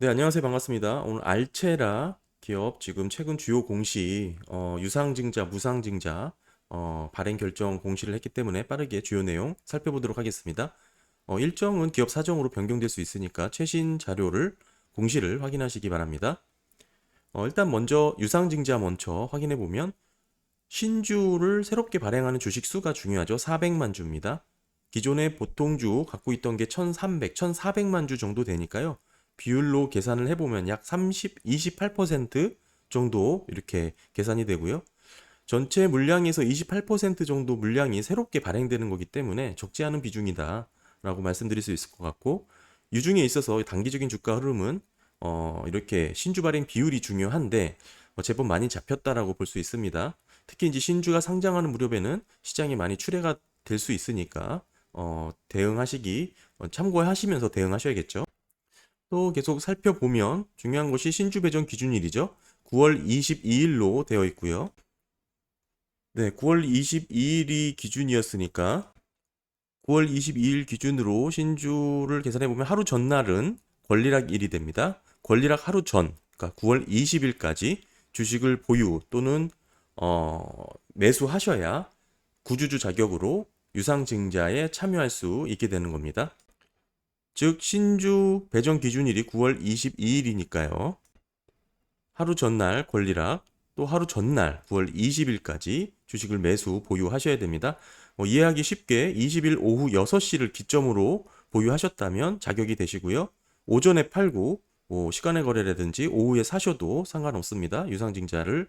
네, 안녕하세요. 반갑습니다. 오늘 알체라 기업 지금 최근 주요 공시, 유상증자, 무상증자, 발행 결정 공시를 했기 때문에 빠르게 주요 내용 살펴보도록 하겠습니다. 일정은 기업 사정으로 변경될 수 있으니까 최신 자료를, 공시를 확인하시기 바랍니다. 일단 먼저 유상증자 먼저 확인해 보면 신주를 새롭게 발행하는 주식 수가 중요하죠. 400만 주입니다. 기존의 보통주 갖고 있던 게 1300, 1400만 주 정도 되니까요. 비율로 계산을 해보면 약 30, 28% 정도 이렇게 계산이 되고요. 전체 물량에서 28% 정도 물량이 새롭게 발행되는 거기 때문에 적지 않은 비중이다 라고 말씀드릴 수 있을 것 같고, 유중에 있어서 단기적인 주가 흐름은 이렇게 신주 발행 비율이 중요한데 제법 많이 잡혔다라고 볼 수 있습니다. 특히 이제 신주가 상장하는 무렵에는 시장이 많이 출회가 될 수 있으니까 대응하시기 참고하시면서 대응하셔야겠죠. 또 계속 살펴보면 중요한 것이 신주 배정 기준일이죠. 9월 22일로 되어 있고요. 네, 9월 22일이 기준이었으니까 9월 22일 기준으로 신주를 계산해 보면 하루 전날은 권리락일이 됩니다. 권리락 하루 전, 그러니까 9월 20일까지 주식을 보유 또는 매수하셔야 구주주 자격으로 유상증자에 참여할 수 있게 되는 겁니다. 즉 신주 배정 기준일이 9월 22일이니까요. 하루 전날 권리락, 또 하루 전날 9월 20일까지 주식을 매수 보유하셔야 됩니다. 이해하기 쉽게 20일 오후 6시를 기점으로 보유하셨다면 자격이 되시고요. 오전에 팔고 시간의 거래라든지 오후에 사셔도 상관없습니다. 유상증자를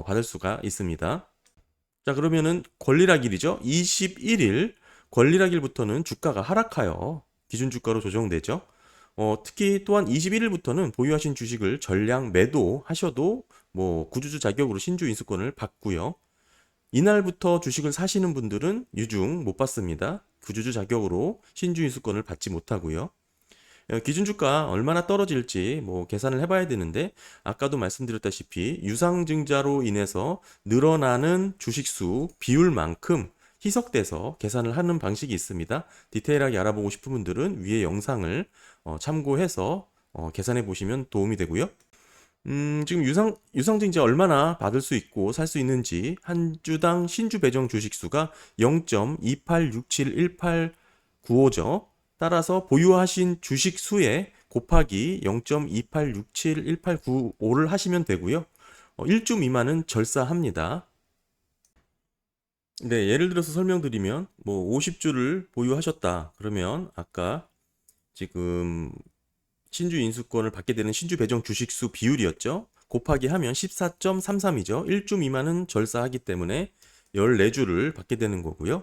받을 수가 있습니다. 자, 그러면은 권리락일이죠. 21일 권리락일부터는 주가가 하락하여 기준 주가로 조정되죠. 특히 또한 21일부터는 보유하신 주식을 전량 매도하셔도 구주주 자격으로 신주 인수권을 받고요. 이날부터 주식을 사시는 분들은 유증 못 받습니다. 구주주 자격으로 신주 인수권을 받지 못하고요. 기준주가 얼마나 떨어질지 계산을 해봐야 되는데, 아까도 말씀드렸다시피 유상증자로 인해서 늘어나는 주식수 비율만큼 희석돼서 계산을 하는 방식이 있습니다. 디테일하게 알아보고 싶은 분들은 위에 영상을 참고해서 계산해 보시면 도움이 되고요. 지금 유상증자 얼마나 받을 수 있고 살 수 있는지, 한 주당 신주 배정 주식수가 0.28671895죠. 따라서 보유하신 주식 수에 곱하기 0.28671895를 하시면 되고요. 1주 미만은 절사합니다. 네, 예를 들어서 설명드리면 50주를 보유하셨다. 그러면 아까 지금 신주 인수권을 받게 되는 신주 배정 주식수 비율이었죠. 곱하기 하면 14.33이죠. 1주 미만은 절사하기 때문에 14주를 받게 되는 거고요.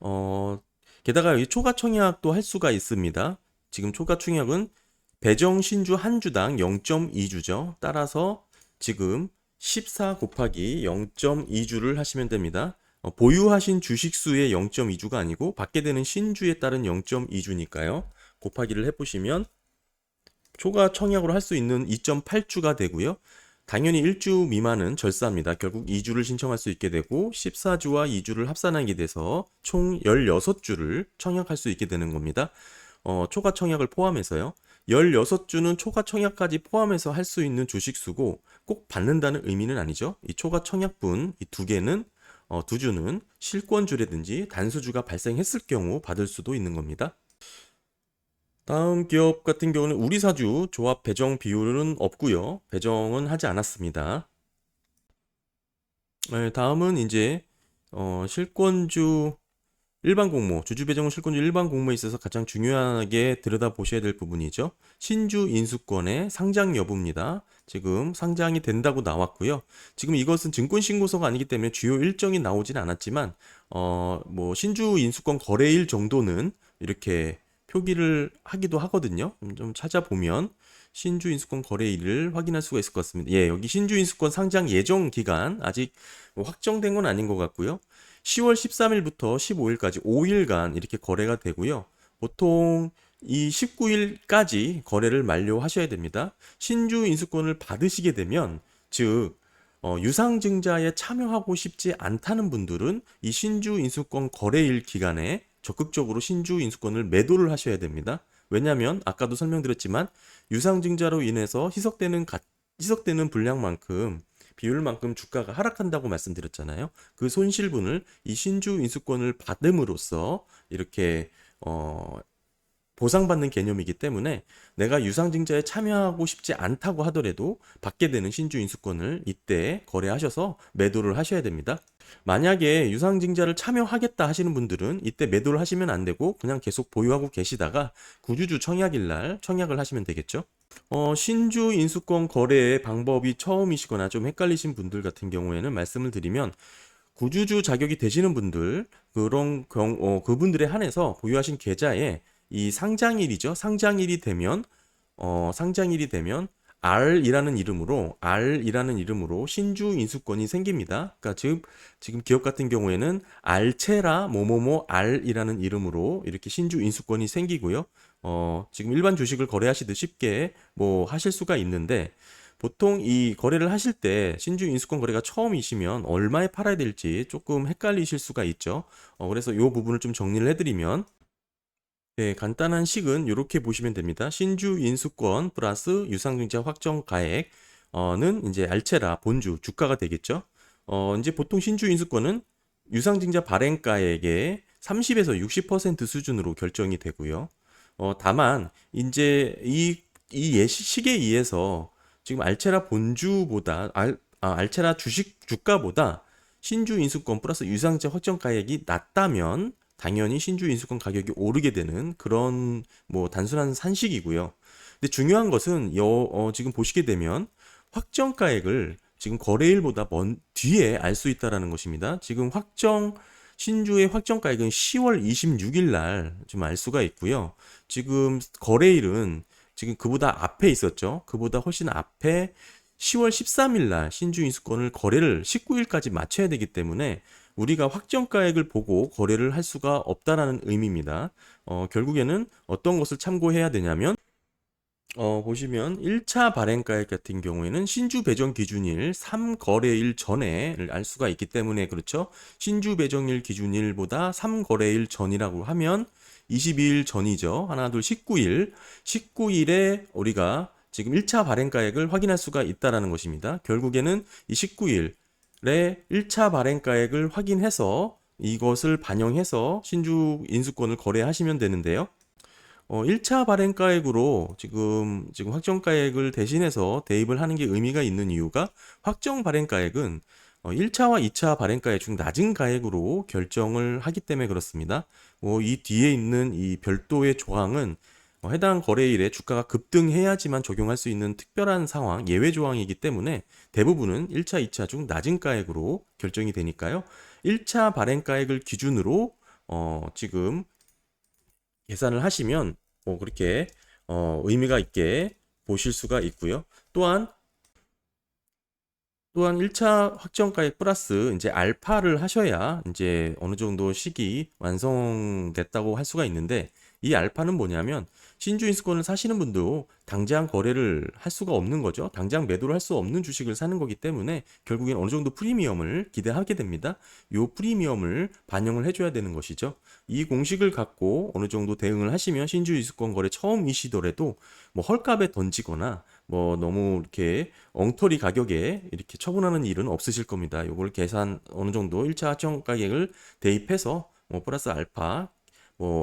어, 게다가 여기 초과 청약도 할 수가 있습니다. 지금 초과 청약은 배정 신주 한 주당 0.2주죠. 따라서 지금 14 곱하기 0.2주를 하시면 됩니다. 보유하신 주식수의 0.2주가 아니고 받게 되는 신주에 따른 0.2주니까요. 곱하기를 해보시면 초과 청약으로 할 수 있는 2.8주가 되고요. 당연히 1주 미만은 절사합니다. 결국 2주를 신청할 수 있게 되고 14주와 2주를 합산하게 돼서 총 16주를 청약할 수 있게 되는 겁니다. 초과 청약을 포함해서요. 16주는 초과 청약까지 포함해서 할 수 있는 주식수고 꼭 받는다는 의미는 아니죠. 이 초과 청약분 이 두 개는 두 주는 실권주라든지 단수주가 발생했을 경우 받을 수도 있는 겁니다. 다음 기업 같은 경우는 우리사주 조합 배정 비율은 없고요. 배정은 하지 않았습니다. 네, 다음은 이제 실권주 일반 공모, 주주 배정은 실권주 일반 공모에 있어서 가장 중요하게 들여다보셔야 될 부분이죠. 신주 인수권의 상장 여부입니다. 지금 상장이 된다고 나왔고요. 지금 이것은 증권신고서가 아니기 때문에 주요 일정이 나오진 않았지만 신주 인수권 거래일 정도는 이렇게 표기를 하기도 하거든요. 좀 찾아보면 신주 인수권 거래일을 확인할 수가 있을 것 같습니다. 예, 여기 신주 인수권 상장 예정 기간 아직 확정된 건 아닌 것 같고요. 10월 13일부터 15일까지 5일간 이렇게 거래가 되고요. 보통 이 19일까지 거래를 만료하셔야 됩니다. 신주 인수권을 받으시게 되면, 즉 유상증자에 참여하고 싶지 않다는 분들은 이 신주 인수권 거래일 기간에 적극적으로 신주 인수권을 매도를 하셔야 됩니다. 왜냐하면 아까도 설명드렸지만 유상증자로 인해서 희석되는 분량만큼 비율만큼 주가가 하락한다고 말씀드렸잖아요. 그 손실분을 이 신주 인수권을 받음으로써 이렇게 보상받는 개념이기 때문에 내가 유상증자에 참여하고 싶지 않다고 하더라도 받게 되는 신주 인수권을 이때 거래하셔서 매도를 하셔야 됩니다. 만약에 유상증자를 참여하겠다 하시는 분들은 이때 매도를 하시면 안 되고 그냥 계속 보유하고 계시다가 구주주 청약일 날 청약을 하시면 되겠죠. 신주 인수권 거래의 방법이 처음이시거나 좀 헷갈리신 분들 같은 경우에는 말씀을 드리면 구주주 자격이 되시는 분들 그분들에 한해서 보유하신 계좌에 이 상장일이죠. 상장일이 되면 R이라는 이름으로 신주 인수권이 생깁니다. 그러니까 지금 기업 같은 경우에는 알체라 뭐뭐뭐 R이라는 이름으로 이렇게 신주 인수권이 생기고요. 지금 일반 주식을 거래하시듯 쉽게 뭐 하실 수가 있는데 보통 이 거래를 하실 때 신주 인수권 거래가 처음이시면 얼마에 팔아야 될지 조금 헷갈리실 수가 있죠. 그래서 이 부분을 좀 정리를 해드리면 네, 간단한 식은 이렇게 보시면 됩니다. 신주 인수권 플러스 유상증자 확정 가액은 이제 알체라 본주 주가가 되겠죠. 이제 보통 신주 인수권은 유상증자 발행가액의 30에서 60% 수준으로 결정이 되고요. 다만 이제 이 시기에 의해서 지금 알체라 본주보다 알체라 주식 주가보다 신주 인수권 플러스 유상증자 확정 가액이 낮다면 당연히 신주 인수권 가격이 오르게 되는 그런 뭐 단순한 산식이고요. 근데 중요한 것은 지금 보시게 되면 확정가액을 지금 거래일보다 먼 뒤에 알 수 있다라는 것입니다. 지금 신주의 확정가액은 10월 26일 날 좀 알 수가 있고요. 지금 거래일은 지금 그보다 앞에 있었죠. 그보다 훨씬 앞에 10월 13일 날 신주 인수권을 거래를 19일까지 마쳐야 되기 때문에 우리가 확정가액을 보고 거래를 할 수가 없다라는 의미입니다. 결국에는 어떤 것을 참고해야 되냐면 보시면 1차 발행가액 같은 경우에는 신주 배정 기준일 3거래일 전에를 알 수가 있기 때문에 그렇죠. 신주 배정일 기준일보다 3거래일 전이라고 하면 22일 전이죠. 하나, 둘, 19일. 19일에 우리가 지금 1차 발행가액을 확인할 수가 있다라는 것입니다. 결국에는 이 19일에 1차 발행가액을 확인해서 이것을 반영해서 신주 인수권을 거래하시면 되는데요. 1차 발행가액으로 지금 확정가액을 대신해서 대입을 하는 게 의미가 있는 이유가 확정 발행가액은 1차와 2차 발행가액 중 낮은 가액으로 결정을 하기 때문에 그렇습니다. 이 뒤에 있는 이 별도의 조항은 해당 거래일에 주가가 급등해야지만 적용할 수 있는 특별한 상황, 예외 조항이기 때문에 대부분은 1차, 2차 중 낮은 가액으로 결정이 되니까요. 1차 발행가액을 기준으로 지금 계산을 하시면 그렇게 의미가 있게 보실 수가 있고요. 또한 1차 확정가액 플러스 이제 알파를 하셔야 이제 어느 정도 시기 완성됐다고 할 수가 있는데 이 알파는 뭐냐면 신주 인수권을 사시는 분도 당장 거래를 할 수가 없는 거죠. 당장 매도를 할 수 없는 주식을 사는 거기 때문에 결국엔 어느 정도 프리미엄을 기대하게 됩니다. 이 프리미엄을 반영을 해줘야 되는 것이죠. 이 공식을 갖고 어느 정도 대응을 하시면 신주 인수권 거래 처음이시더라도 뭐 헐값에 던지거나 뭐 너무 이렇게 엉터리 가격에 이렇게 처분하는 일은 없으실 겁니다. 요걸 어느 정도 1차 확정 가격을 대입해서 플러스 알파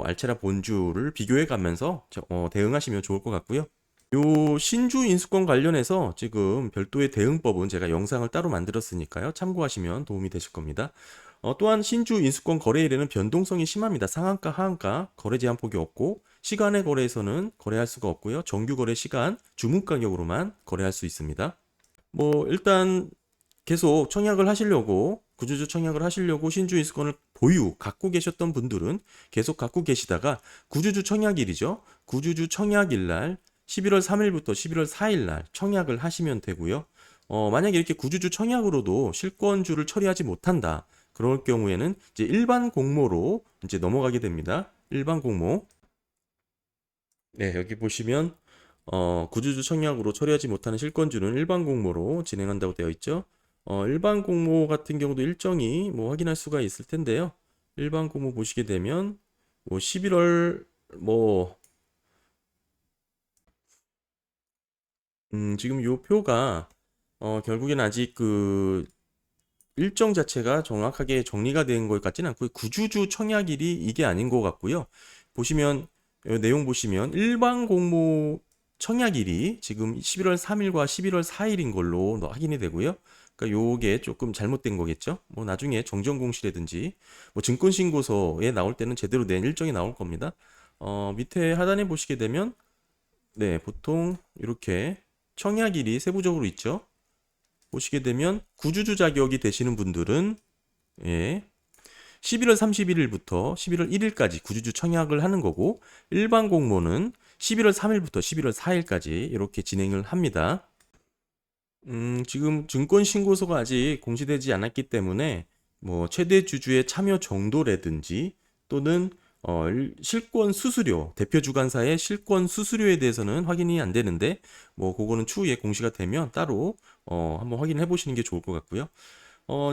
알체라 본주를 비교해 가면서 대응하시면 좋을 것 같고요. 요 신주 인수권 관련해서 지금 별도의 대응법은 제가 영상을 따로 만들었으니까요. 참고하시면 도움이 되실 겁니다. 또한 신주 인수권 거래일에는 변동성이 심합니다. 상한가, 하한가, 거래 제한폭이 없고 시간의 거래에서는 거래할 수가 없고요. 정규 거래 시간, 주문 가격으로만 거래할 수 있습니다. 일단 계속 구주주 청약을 하시려고 신주 인수권을 갖고 계셨던 분들은 계속 갖고 계시다가 구주주 청약일이죠. 구주주 청약일 날 11월 3일부터 11월 4일 날 청약을 하시면 되고요. 만약에 이렇게 구주주 청약으로도 실권주를 처리하지 못한다. 그럴 경우에는 이제 일반 공모로 이제 넘어가게 됩니다. 일반 공모. 네, 여기 보시면 구주주 청약으로 처리하지 못하는 실권주는 일반 공모로 진행한다고 되어 있죠. 일반 공모 같은 경우도 일정이 확인할 수가 있을 텐데요. 일반 공모 보시게 되면 11월 지금 요 표가 결국엔 아직 그 일정 자체가 정확하게 정리가 된 것 같지는 않고 구주주 청약일이 이게 아닌 것 같고요. 보시면 내용 보시면 일반 공모 청약일이 지금 11월 3일과 11월 4일인 걸로 확인이 되고요. 그러니까 요게 조금 잘못된 거겠죠. 뭐 나중에 정정공시라든지 뭐 증권신고서에 나올 때는 제대로 된 일정이 나올 겁니다. 밑에 하단에 보시게 되면 네, 보통 이렇게 청약일이 세부적으로 있죠. 보시게 되면 구주주 자격이 되시는 분들은 예, 11월 31일부터 11월 1일까지 구주주 청약을 하는 거고 일반 공모는 11월 3일부터 11월 4일까지 이렇게 진행을 합니다. 지금 증권신고서가 아직 공시되지 않았기 때문에 뭐 최대 주주의 참여 정도라든지 또는 실권 수수료, 대표 주관사의 실권 수수료에 대해서는 확인이 안 되는데 뭐 그거는 추후에 공시가 되면 따로 한번 확인해 보시는 게 좋을 것 같고요.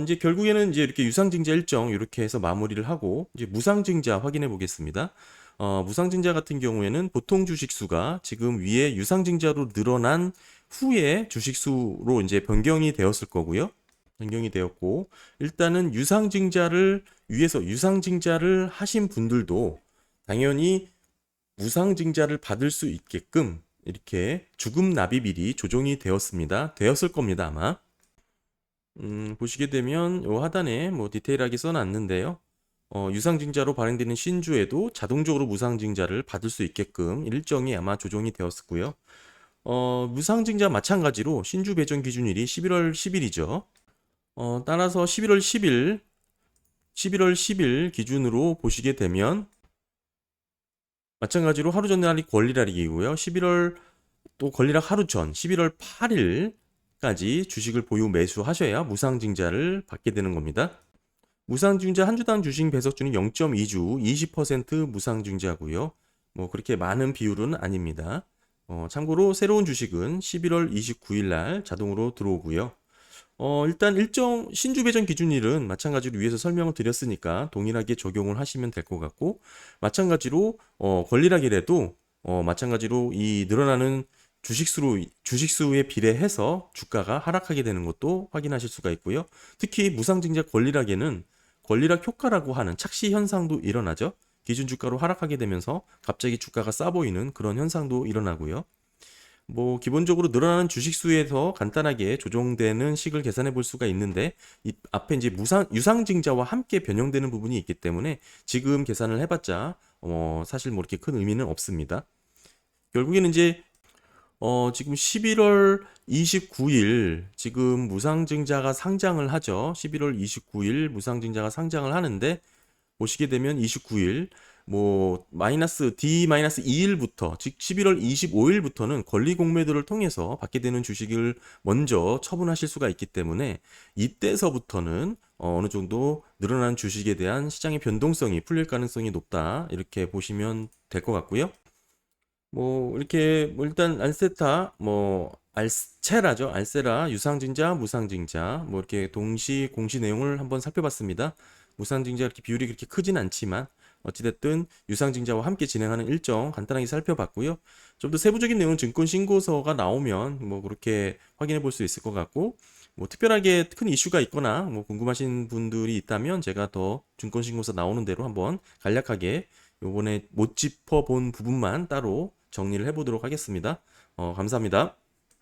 이제 결국에는 이제 이렇게 유상증자 일정 이렇게 해서 마무리를 하고 이제 무상증자 확인해 보겠습니다. 무상증자 같은 경우에는 보통 주식수가 지금 위에 유상증자로 늘어난 후에 주식수로 이제 변경이 되었을 거고요. 변경이 되었고 일단은 유상증자를 위해서 유상증자를 하신 분들도 당연히 무상증자를 받을 수 있게끔 이렇게 주금 납입일이 조정이 되었습니다. 되었을 겁니다, 아마. 보시게 되면 요 하단에 뭐 디테일하게 써놨는데요. 유상증자로 발행되는 신주에도 자동적으로 무상증자를 받을 수 있게끔 일정이 아마 조정이 되었고요. 무상증자 마찬가지로 신주 배정 기준일이 11월 10일이죠. 따라서 11월 10일 기준으로 보시게 되면 마찬가지로 하루 전날이 권리락이고요. 11월 또 권리락 하루 전 11월 8일까지 주식을 보유 매수하셔야 무상증자를 받게 되는 겁니다. 무상증자 한 주당 주식 배석주는 0.2주 20% 무상증자고요. 뭐 그렇게 많은 비율은 아닙니다. 참고로 새로운 주식은 11월 29일 날 자동으로 들어오고요. 일단 일정 신주 배정 기준일은 마찬가지로 위에서 설명을 드렸으니까 동일하게 적용을 하시면 될 것 같고 마찬가지로 권리락이라도 마찬가지로 이 늘어나는 주식수에 비례해서 주가가 하락하게 되는 것도 확인하실 수가 있고요. 특히 무상증자 권리락에는 권리락 효과라고 하는 착시 현상도 일어나죠. 기준 주가로 하락하게 되면서 갑자기 주가가 싸 보이는 그런 현상도 일어나고요. 뭐 기본적으로 늘어나는 주식수에서 간단하게 조정되는 식을 계산해 볼 수가 있는데 이 앞에 이제 유상증자와 함께 변형되는 부분이 있기 때문에 지금 계산을 해봤자 사실 뭐 이렇게 큰 의미는 없습니다. 결국에는 이제 지금 11월 29일 지금 무상증자가 상장을 하죠. 11월 29일 무상증자가 상장을 하는데 보시게 되면 29일 뭐 D-2일부터 즉 11월 25일부터는 권리 공매도를 통해서 받게 되는 주식을 먼저 처분하실 수가 있기 때문에 이때서부터는 어느 정도 늘어난 주식에 대한 시장의 변동성이 풀릴 가능성이 높다 이렇게 보시면 될 것 같고요. 뭐 이렇게 뭐 일단 알세타 뭐 알체라죠. 알세라 유상증자 무상증자 뭐 이렇게 동시 공시 내용을 한번 살펴봤습니다. 무상증자 이렇게 비율이 그렇게 크진 않지만 어찌됐든 유상증자와 함께 진행하는 일정 간단하게 살펴봤고요. 좀 더 세부적인 내용은 증권신고서가 나오면 뭐 그렇게 확인해 볼 수 있을 것 같고 뭐 특별하게 큰 이슈가 있거나 뭐 궁금하신 분들이 있다면 제가 더 증권신고서 나오는 대로 한번 간략하게 요번에 못 짚어본 부분만 따로 정리를 해보도록 하겠습니다. 감사합니다.